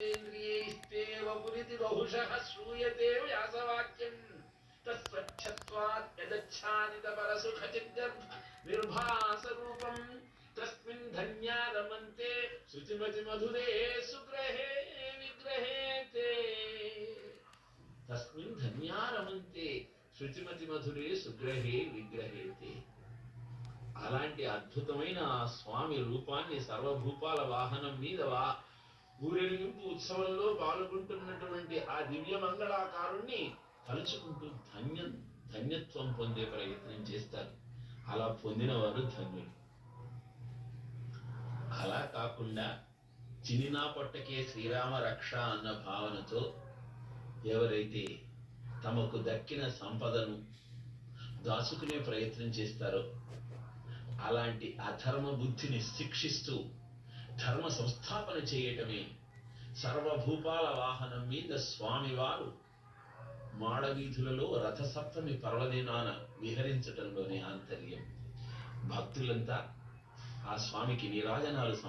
ఇంద్రియైస్తేవ పురితి బహుశః శ్రూయతే వ్యాసవాక్యం తస్వచ్ఛత్వాత్ యదచ్ఛాదిత పరసుఖచిద్గర్భ నిర్భాసరూపం తస్మిన్ ధన్యా రమంతే శుచిమతి మధురే సుగ్రహే విగ్రహేతే. తస్మిన్ ధన్యా రమంతే శుచిమతి మధురే సుగ్రహే విగ్రహేతే. అలాంటి అద్భుతమైన ఆ స్వామి రూపాన్ని సర్వభూపాల వాహనం మీద ఊరేగింపు ఉత్సవంలో పాల్గొంటున్నటువంటి ఆ దివ్య మంగళాకారుణ్ణి తలుచుకుంటూ ధన్యత్వం పొందే ప్రయత్నం చేస్తారు. అలా పొందిన వారు ధన్యులు. అలా కాకుండా చినినా పొట్టకే శ్రీరామ రక్ష అన్న భావనతో ఎవరైతే తమకు దక్కిన సంపదను దాచుకునే ప్రయత్నం చేస్తారో, అలాంటి అధర్మ బుద్ధిని శిక్షిస్తూ ధర్మ సంస్థాపన చేయటమే సర్వభూపాల వాహనం మీద స్వామివారు మాడవీధులలో రథసప్తమి పర్వదినాన విహరించటంలోనే ఆంతర్యం. భక్తులంతా ఆ స్వామికి నీరాజనాలు